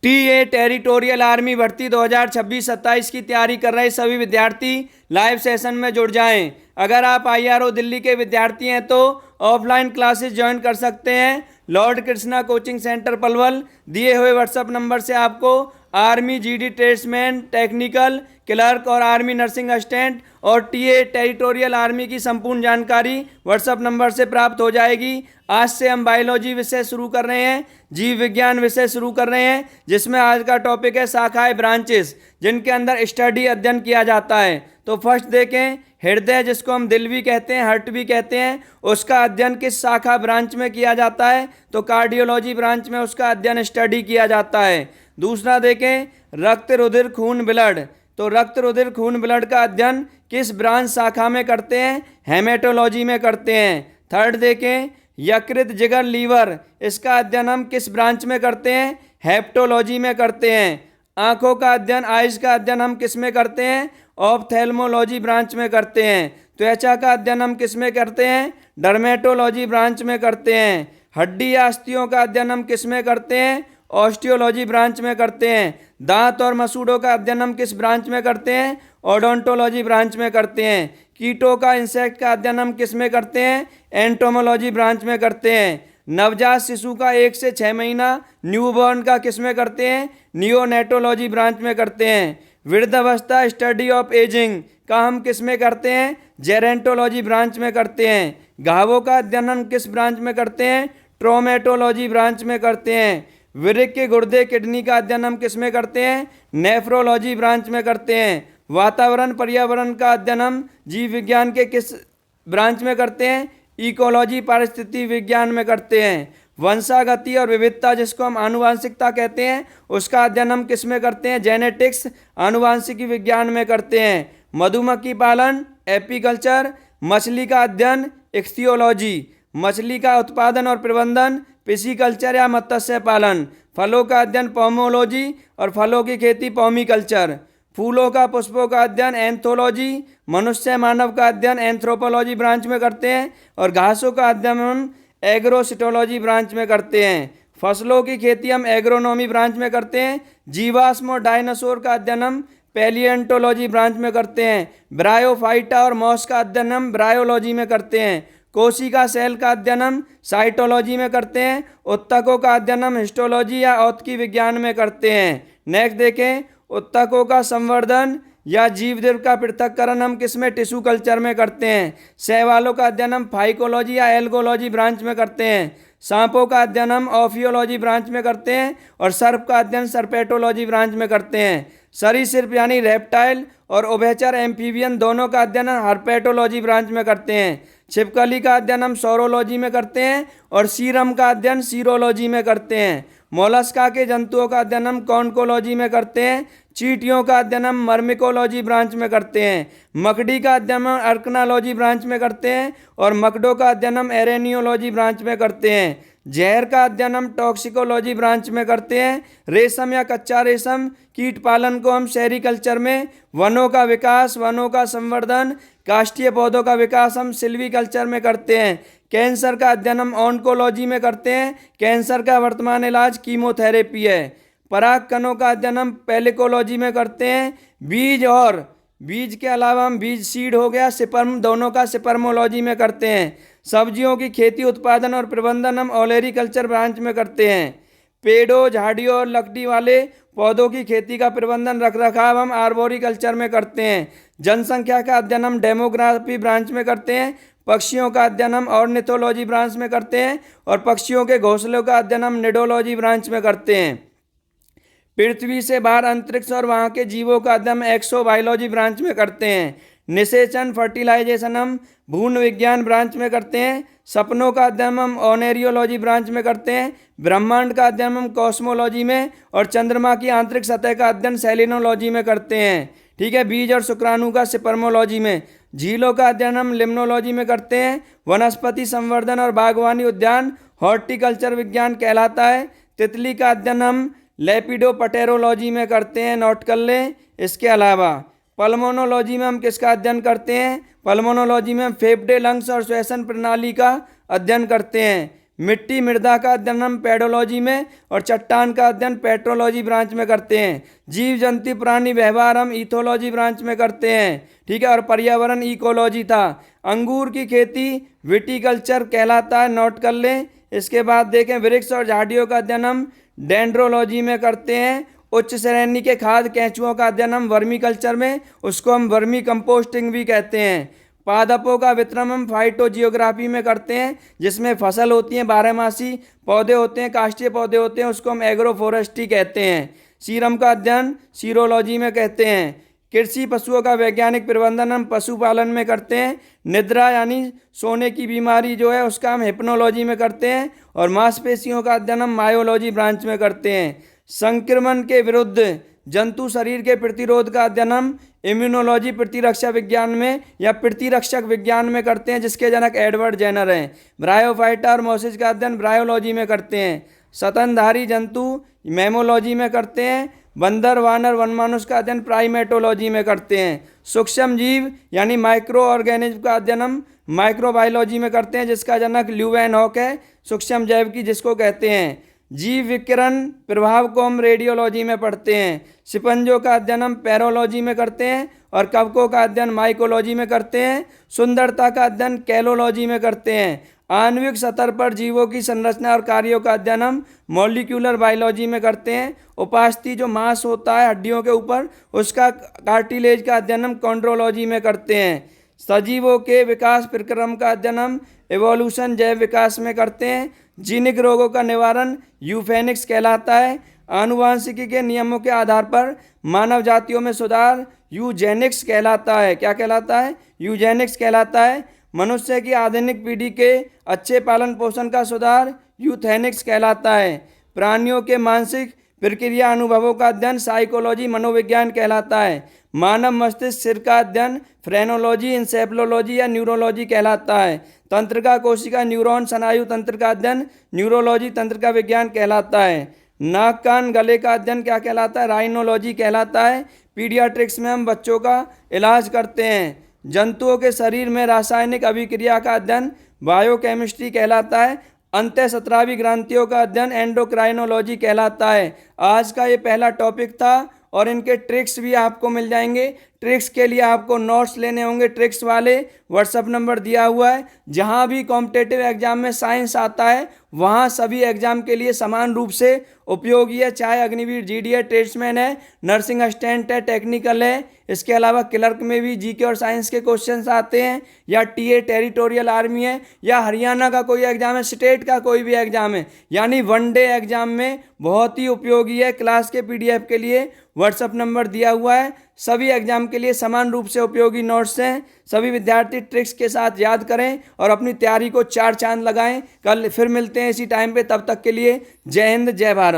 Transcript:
TA territorial army भर्ती 2026-27 की तैयारी कर रहे सभी विद्यार्थी लाइव सेशन में जुड़ जाएं। अगर आप आईआरओ दिल्ली के विद्यार्थी हैं तो ऑफलाइन क्लासेस ज्वाइन कर सकते हैं। Lord Krishna coaching centre Palwal. दिए हुए व्हाट्सएप नंबर से आपको army GD tradesman, technical clerk और आर्मी नर्सिंग असिस्टेंट और टीए टेरिटोरियल आर्मी की संपूर्ण जानकारी व्हाट्सएप नंबर से प्राप्त हो जाएगी। आज से हम बायोलॉजी विषय शुरू कर रहे हैं, जीव विज्ञान विषय शुरू कर रहे हैं, जिसमें आज का टॉपिक है शाखाएं, ब्रांचेस, जिनके अंदर स्टडी अध्ययन किया जाता है। तो फर्स्ट देखें, हृदय, जिसको हम दिल भी कहते हैं, हार्ट भी कहते हैं, उसका अध्ययन किस शाखा ब्रांच में किया जाता है? तो कार्डियोलॉजी ब्रांच में उसका अध्ययन स्टडी किया जाता है। दूसरा देखें, रक्त रुधिर खून ब्लड, तो रक्त रुधिर खून ब्लड का अध्ययन किस ब्रांच शाखा में करते हैं? हेमेटोलॉजी में करते हैं। थर्ड देखें, यकृत, जिगर, लीवर, इसका अध्ययन हम किस ब्रांच में करते हैं? हेप्टोलॉजी में करते हैं। आंखों का अध्ययन, आइज का अध्ययन हम किस में करते हैं? ऑप्थेल्मोलॉजी ब्रांच में करते हैं। त्वचा का अध्ययन हम किस में करते हैं? डर्मेटोलॉजी ब्रांच में करते हैं। हड्डी या अस्थियों का अध्ययन हम किस में करते हैं? ऑस्टियोलॉजी ब्रांच में करते हैं। दांत और मसूड़ों का अध्ययन हम किस ब्रांच में करते हैं? ओडोंटोलॉजी ब्रांच में करते हैं। कीटों का, इंसेक्ट का अध्ययन हम किस में करते हैं? एंटोमोलॉजी ब्रांच में करते हैं। नवजात शिशु का 1 से 6 महीना न्यूबॉर्न का किस में करते हैं? नियोनेटोलॉजी ब्रांच में करते हैं। वृद्धावस्था, स्टडी ऑफ एजिंग का हम किस में करते हैं? जेरेंटोलॉजी ब्रांच में करते हैं। घावों का अध्ययन हम किस ब्रांच में करते हैं? ट्रोमेटोलॉजी ब्रांच में करते हैं। वृक्क के गुर्दे, किडनी का अध्ययन हम किस में करते हैं? नेफ्रोलॉजी ब्रांच में करते हैं। वातावरण पर्यावरण का अध्ययन हम जीव विज्ञान के किस ब्रांच में करते हैं? इकोलॉजी पारिस्थितिकी विज्ञान में करते हैं। वंशागति और विविधता, जिसको हम आनुवांशिकता कहते हैं, उसका अध्ययन हम किस में करते हैं? जेनेटिक्स आनुवांशिकी विज्ञान में करते हैं। मधुमक्खी पालन, एपीकल्चर। मछली का अध्ययन, इक्थियोलॉजी। मछली का उत्पादन और प्रबंधन, पिसीकल्चर या मत्स्य पालन। फलों का अध्ययन, पोमोलॉजी, और फलों की खेती, पोमीकल्चर। फूलों का, पुष्पों का अध्ययन, एंथोलॉजी। मनुष्य मानव का अध्ययन एंथ्रोपोलॉजी ब्रांच में करते हैं। और घासों का अध्ययन हम एग्रोसिटोलॉजी ब्रांच में करते हैं। फसलों की खेती हम एग्रोनॉमी ब्रांच में करते हैं। जीवाश्म और डायनासोर का अध्ययन हम पैलियंटोलॉजी ब्रांच में करते हैं। ब्रायोफाइटा और मॉस का अध्ययन हम ब्रायोलॉजी में करते हैं। कोशिका सेल का अध्ययन हम साइटोलॉजी में करते हैं। उत्तकों का अध्ययन हम हिस्टोलॉजी या औत्की विज्ञान में करते हैं। नेक्स्ट देखें, उत्तकों का संवर्धन या जीवदेव का पृथक्करण हम किस में? टिश्यू कल्चर में करते हैं। शैवालों का अध्ययन हम फाइकोलॉजी या एल्गोलॉजी ब्रांच में करते हैं। सांपों का अध्ययन हम ऑफियोलॉजी ब्रांच में करते हैं। और सर्प का अध्ययन सर्पेटोलॉजी ब्रांच में करते हैं। सरीसृप यानी रेप्टाइल और उभयचर एम्फीबियन दोनों का अध्ययन हर्पेटोलॉजी ब्रांच में करते हैं। छिपकली का अध्ययन हम सौरोलॉजी में करते हैं। और सीरम का अध्ययन सीरोलॉजी में करते हैं। मोलस्का के जंतुओं का अध्ययन हम कॉन्कोलॉजी में करते हैं। चींटियों का अध्ययन हम मर्मिकोलॉजी ब्रांच में करते हैं। मकड़ी का अध्ययन हम अर्कनोलॉजी ब्रांच में करते हैं। और मकड़ों का अध्ययन हम एरेनियोलॉजी ब्रांच में करते हैं। जहर का अध्ययन हम टॉक्सिकोलॉजी ब्रांच में करते हैं। रेशम या कच्चा रेशम कीट पालन को हम सेरीकल्चर में, वनों का विकास, वनों का संवर्धन, काष्ठीय पौधों का विकास हम सिल्वीकल्चर में करते हैं। कैंसर का अध्ययन हम ऑन्कोलॉजी में करते हैं। कैंसर का वर्तमान इलाज कीमोथेरेपी है। पराग कणों का अध्ययन हम पेलिकोलॉजी में करते हैं। बीज के अलावा हम बीज सीड हो गया, स्पर्म, दोनों का स्पर्मोलॉजी में करते हैं। सब्जियों की खेती, उत्पादन और प्रबंधन हम ओलेरीकल्चर ब्रांच में करते हैं। पेड़ों, झाड़ियों और लकड़ी वाले पौधों की खेती का प्रबंधन, रख रखाव हम आर्बोरिकल्चर में करते हैं। जनसंख्या का अध्ययन हम डेमोग्राफी ब्रांच में करते हैं। पक्षियों का अध्ययन हम ऑर्निथोलॉजी ब्रांच में करते हैं। और पक्षियों के घोंसलों का अध्ययन हम निडोलॉजी ब्रांच में करते हैं। पृथ्वी से बाहर अंतरिक्ष और वहाँ के जीवों का अध्ययन हम एक्सोबायोलॉजी ब्रांच में करते हैं। निषेचन, फर्टिलाइजेशन हम भून विज्ञान ब्रांच में करते हैं। सपनों का अध्ययन हम ओनेरियोलॉजी ब्रांच में करते हैं। ब्रह्मांड का अध्ययन हम कॉस्मोलॉजी में। और चंद्रमा की आंतरिक सतह का अध्ययन सेलिनोलॉजी में करते हैं। ठीक है, बीज और शुक्राणु का स्पर्मोलॉजी में। झीलों का अध्ययन हम लिम्नोलॉजी में करते हैं। वनस्पति संवर्धन और बागवानी उद्यान हॉर्टिकल्चर विज्ञान कहलाता है। तितली का अध्ययन हम लेपिडोपटेरोलॉजी में करते हैं, नोट कर लें। इसके अलावा पल्मोनोलॉजी में हम किसका अध्ययन करते हैं? पल्मोनोलॉजी में हम फेफड़े, लंग्स और श्वसन प्रणाली का अध्ययन करते हैं। मिट्टी मृदा का अध्ययन हम पेडोलॉजी में और चट्टान का अध्ययन पेट्रोलॉजी ब्रांच में करते हैं। जीव जंतु प्राणी व्यवहार हम इथोलॉजी ब्रांच में करते हैं, ठीक है। और पर्यावरण इकोलॉजी था। अंगूर की खेती विटिकल्चर कहलाता है, नोट कर लें। इसके बाद देखें वृक्ष और झाड़ियों का अध्ययन हम डेंड्रोलॉजी में करते हैं। उच्च श्रेणी के खाद केंचुओं का अध्ययन हम वर्मी कल्चर में, उसको हम वर्मी कंपोस्टिंग भी कहते हैं। पादपों का वितरण हम फाइटोजियोग्राफी में करते हैं, जिसमें फसल होती हैं, बारहमासी पौधे होते हैं, काष्ठीय पौधे होते हैं, उसको हम एग्रोफोरेस्ट्री कहते हैं। सीरम का अध्ययन सीरोलॉजी में कहते हैं। कृषि पशुओं का वैज्ञानिक प्रबंधन हम पशुपालन में करते हैं। निद्रा यानी सोने की बीमारी जो है उसका हम हिप्नोलॉजी में करते हैं। और मांसपेशियों का अध्ययन हम मायोलॉजी ब्रांच में करते हैं। संक्रमण के विरुद्ध जंतु शरीर के प्रतिरोध का अध्ययन हम इम्यूनोलॉजी प्रतिरक्षा विज्ञान में या प्रतिरक्षक विज्ञान में करते हैं, जिसके जनक एडवर्ड जेनर हैं। ब्रायोफाइटा और मोसिस का अध्ययन ब्रायोलॉजी में करते हैं। स्तनधारी जंतु मैमोलॉजी में करते हैं। बंदर वानर वनमानुष का अध्ययन प्राइमेटोलॉजी में करते हैं। सूक्ष्म जीव यानी माइक्रो ऑर्गेनिज्म का अध्ययन हम माइक्रोबायोलॉजी में करते हैं, जिसका जनक ल्यूवेनहॉक है, सूक्ष्म जैव की जिसको कहते हैं। जीव विकिरण प्रभाव को हम रेडियोलॉजी में पढ़ते हैं। शिपंजों का अध्ययन हम पैरोलॉजी में करते हैं और कवकों का अध्ययन माइकोलॉजी में करते हैं। सुंदरता का अध्ययन कैलोलॉजी में करते हैं। आणविक स्तर पर जीवों की संरचना और कार्यों का अध्ययन हम मॉलिक्यूलर बायोलॉजी में करते हैं। उपास्थि जो मांस होता है हड्डियों के ऊपर, उसका कार्टिलेज का अध्ययन हम कॉन्ड्रोलॉजी में करते हैं। सजीवों के विकास प्रक्रम का अध्ययन हम एवोल्यूशन जैव विकास में करते हैं। जीनिक रोगों का निवारण यूफेनिक्स कहलाता है। आनुवांशिकी के नियमों के आधार पर मानव जातियों में सुधार यूजेनिक्स कहलाता है। क्या कहलाता है? यूजेनिक्स कहलाता है। मनुष्य की आधुनिक पीढ़ी के अच्छे पालन पोषण का सुधार यूथेनिक्स कहलाता है। प्राणियों के मानसिक प्रक्रिया अनुभवों का अध्ययन साइकोलॉजी मनोविज्ञान कहलाता है। मानव मस्तिष्क सिर का अध्ययन फ्रेनोलॉजी इंसेफलोलॉजी या न्यूरोलॉजी कहलाता है। तंत्रिका कोशिका न्यूरॉन स्नायु तंत्र का अध्ययन न्यूरोलॉजी तंत्रिका विज्ञान कहलाता है। नाक कान गले का अध्ययन क्या कहलाता है? राइनोलॉजी कहलाता है। पीडियाट्रिक्स में हम बच्चों का इलाज करते हैं। जंतुओं के शरीर में रासायनिक अभिक्रिया का अध्ययन बायोकेमिस्ट्री कहलाता है। अंतःस्रावी ग्रंथियों का अध्ययन एंडोक्राइनोलॉजी कहलाता है। आज का ये पहला टॉपिक था और इनके ट्रिक्स भी आपको मिल जाएंगे। ट्रिक्स के लिए आपको नोट्स लेने होंगे, ट्रिक्स वाले व्हाट्सअप नंबर दिया हुआ है। जहाँ भी कॉम्पिटेटिव एग्जाम में साइंस आता है वहाँ सभी एग्जाम के लिए समान रूप से उपयोगी है, चाहे अग्निवीर जीडी है, ट्रेड्समैन है, नर्सिंग असिस्टेंट है, टेक्निकल है। इसके अलावा क्लर्क में भी जीके और साइंस के क्वेश्चंस आते हैं, या टीए टेरिटोरियल आर्मी है, या हरियाणा का कोई एग्जाम है, स्टेट का कोई भी एग्जाम है, यानी वनडे एग्जाम में बहुत ही उपयोगी है। क्लास के पीडीएफ के लिए व्हाट्सअप नंबर दिया हुआ है। सभी एग्जाम के लिए समान रूप से उपयोगी नोट्स हैं। सभी विद्यार्थी ट्रिक्स के साथ याद करें और अपनी तैयारी को 4 चांद लगाएं। कल फिर मिलते हैं इसी टाइम पे, तब तक के लिए जय हिंद जय भारत।